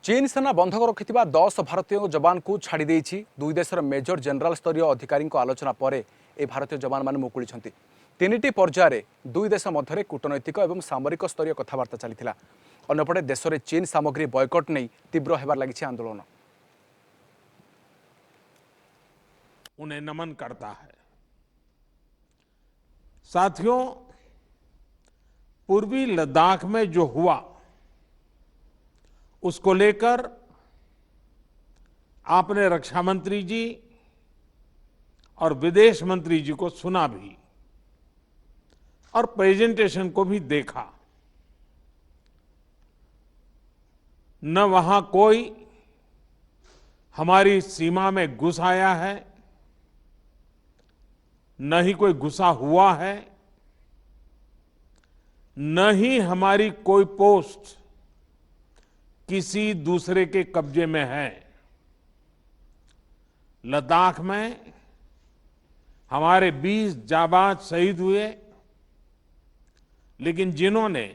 चीन सेना बंधक रखिथिबा 10 भारतीय जवान को छाड़ी देइछि। दुई देशर मेजर जनरल स्तरीय अधिकारी आलोचना पर ए भारतीय जवान मान मुकुलिछन्ति। तीनिटी पर्यायर दुई देश मध्य कूटनैतिक और सामरिक स्तरीय कथबार्ता चलीथिला। अन्यपटे देश में चीन सामग्री बयकट नहीं तीव्र होबार लागिछि आंदोलन। उन्हें नमन करता है। साथियों, पूर्वी लद्दाख में जो हुआ उसको लेकर आपने रक्षा मंत्री जी और विदेश मंत्री जी को सुना भी और प्रेजेंटेशन को भी देखा। न वहां कोई हमारी सीमा में घुस आया है, न ही कोई घुसा हुआ है, न ही हमारी कोई पोस्ट किसी दूसरे के कब्जे में है। लद्दाख में हमारे 20 जाबाज शहीद हुए, लेकिन जिन्होंने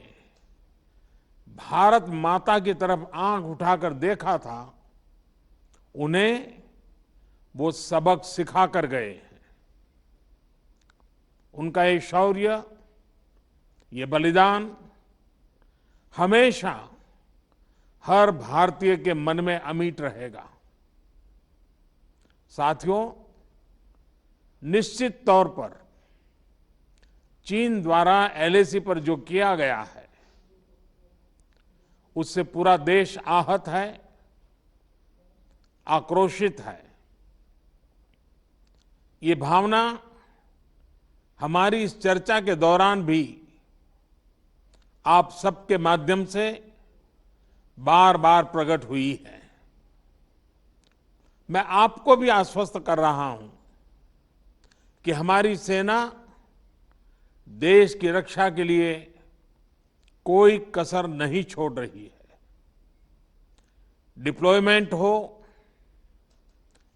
भारत माता की तरफ आंख उठाकर देखा था, उन्हें वो सबक सिखा कर गए हैं। उनका ये शौर्य, ये बलिदान हमेशा हर भारतीय के मन में अमिट रहेगा। साथियों, निश्चित तौर पर चीन द्वारा एलएसी पर जो किया गया है, उससे पूरा देश आहत है, आक्रोशित है। ये भावना हमारी इस चर्चा के दौरान भी आप सबके माध्यम से बार बार प्रकट हुई है। मैं आपको भी आश्वस्त कर रहा हूं कि हमारी सेना देश की रक्षा के लिए कोई कसर नहीं छोड़ रही है। डिप्लॉयमेंट हो,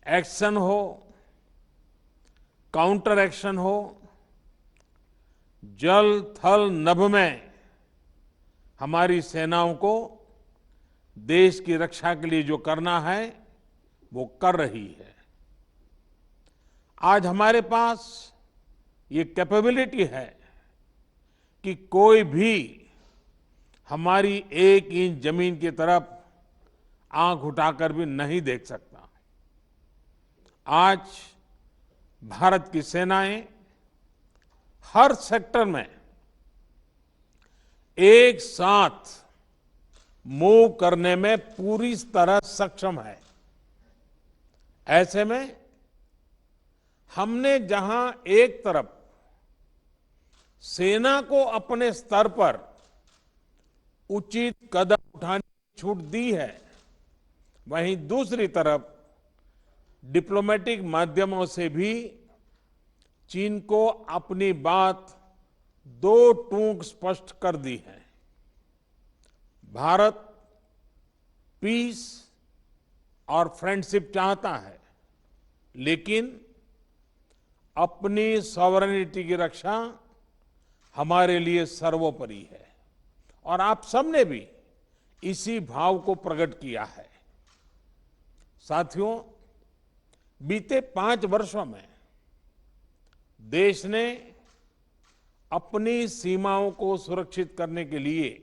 एक्शन हो, काउंटर एक्शन हो, जल थल नभ में हमारी सेनाओं को देश की रक्षा के लिए जो करना है वो कर रही है। आज हमारे पास ये कैपेबिलिटी है कि कोई भी हमारी 1 इंच जमीन की तरफ आंख उठाकर भी नहीं देख सकता। आज भारत की सेनाएं हर सेक्टर में एक साथ मूव करने में पूरी तरह सक्षम है। ऐसे में हमने जहां एक तरफ सेना को अपने स्तर पर उचित कदम उठाने की छूट दी है, वहीं दूसरी तरफ डिप्लोमेटिक माध्यमों से भी चीन को अपनी बात दो टूक स्पष्ट कर दी है। भारत पीस और फ्रेंडशिप चाहता है, लेकिन अपनी सॉवरेनिटी की रक्षा हमारे लिए सर्वोपरि है। और आप सबने भी इसी भाव को प्रकट किया है। साथियों, बीते 5 वर्षों में देश ने अपनी सीमाओं को सुरक्षित करने के लिए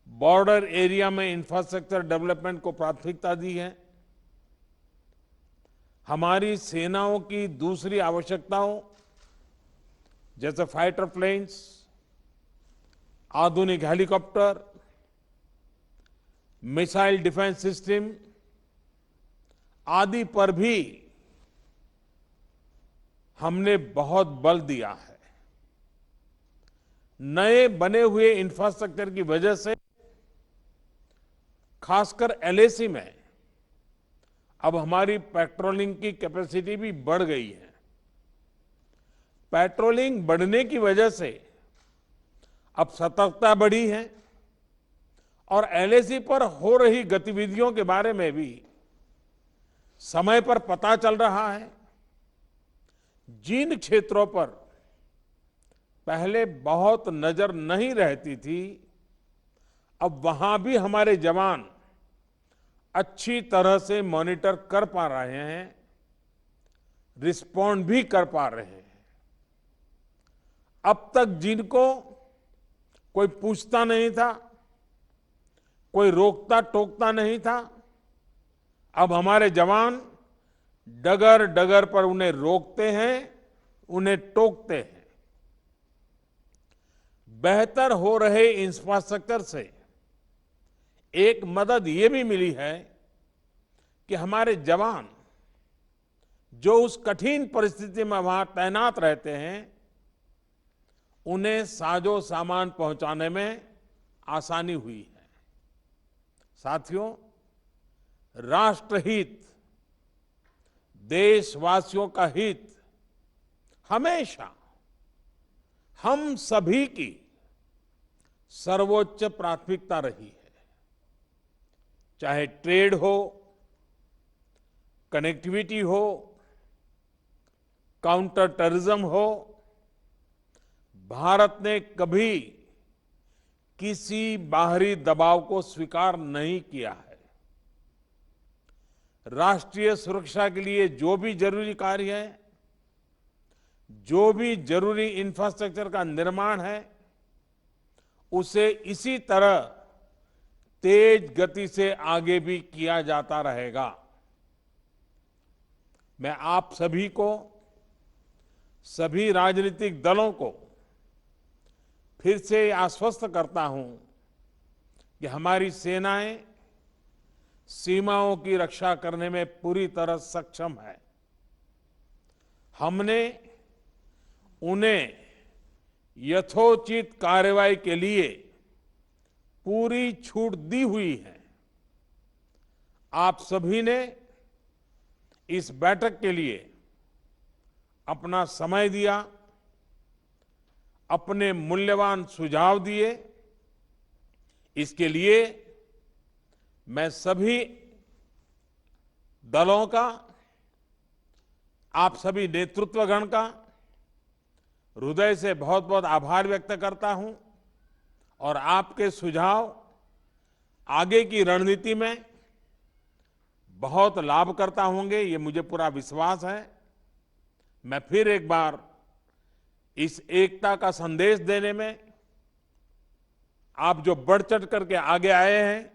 बॉर्डर एरिया में इंफ्रास्ट्रक्चर डेवलपमेंट को प्राथमिकता दी है। हमारी सेनाओं की दूसरी आवश्यकताओं जैसे फाइटर प्लेन्स, आधुनिक हेलीकॉप्टर, मिसाइल डिफेंस सिस्टम आदि पर भी हमने बहुत बल दिया है। नए बने हुए इंफ्रास्ट्रक्चर की वजह से खासकर एलएसी में अब हमारी पेट्रोलिंग की कैपेसिटी भी बढ़ गई है। पेट्रोलिंग बढ़ने की वजह से अब सतर्कता बढ़ी है और एलएसी पर हो रही गतिविधियों के बारे में भी समय पर पता चल रहा है। जिन क्षेत्रों पर पहले बहुत नजर नहीं रहती थी, अब वहां भी हमारे जवान अच्छी तरह से मॉनिटर कर पा रहे हैं, रिस्पॉन्ड भी कर पा रहे हैं। अब तक जिनको कोई पूछता नहीं था, कोई रोकता टोकता नहीं था, अब हमारे जवान डगर डगर पर उन्हें रोकते हैं, उन्हें टोकते हैं। बेहतर हो रहे इंफ्रास्ट्रक्चर से एक मदद ये भी मिली है कि हमारे जवान जो उस कठिन परिस्थिति में वहां तैनात रहते हैं, उन्हें साजो सामान पहुंचाने में आसानी हुई है। साथियों, राष्ट्रहित, देशवासियों का हित हमेशा हम सभी की सर्वोच्च प्राथमिकता रही है। चाहे ट्रेड हो, कनेक्टिविटी हो, काउंटर टेररिज्म हो, भारत ने कभी किसी बाहरी दबाव को स्वीकार नहीं किया है। राष्ट्रीय सुरक्षा के लिए जो भी जरूरी कार्य है, जो भी जरूरी इंफ्रास्ट्रक्चर का निर्माण है, उसे इसी तरह तेज गति से आगे भी किया जाता रहेगा। मैं आप सभी को, सभी राजनीतिक दलों को फिर से आश्वस्त करता हूं कि हमारी सेनाएं सीमाओं की रक्षा करने में पूरी तरह सक्षम है। हमने उन्हें यथोचित कार्रवाई के लिए पूरी छूट दी हुई है। आप सभी ने इस बैठक के लिए अपना समय दिया, अपने मूल्यवान सुझाव दिए। इसके लिए मैं सभी दलों का, आप सभी नेतृत्वगण का हृदय से बहुत बहुत आभार व्यक्त करता हूं और आपके सुझाव आगे की रणनीति में बहुत लाभ करता होंगे, ये मुझे पूरा विश्वास है। मैं फिर एक बार इस एकता का संदेश देने में आप जो बढ़ चढ़ करके आगे आए हैं,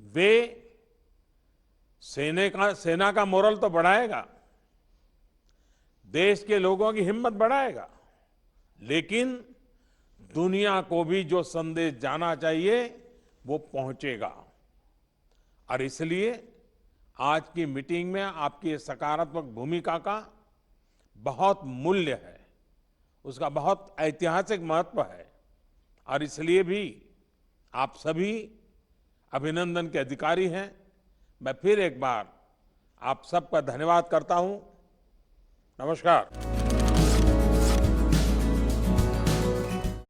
वे सेना का मोरल तो बढ़ाएगा, देश के लोगों की हिम्मत बढ़ाएगा, लेकिन दुनिया को भी जो संदेश जाना चाहिए वो पहुंचेगा। और इसलिए आज की मीटिंग में आपकी सकारात्मक भूमिका का बहुत मूल्य है, उसका बहुत ऐतिहासिक महत्व है। और इसलिए भी आप सभी अभिनंदन के अधिकारी हैं। मैं फिर एक बार आप सबका धन्यवाद करता हूं। नमस्कार।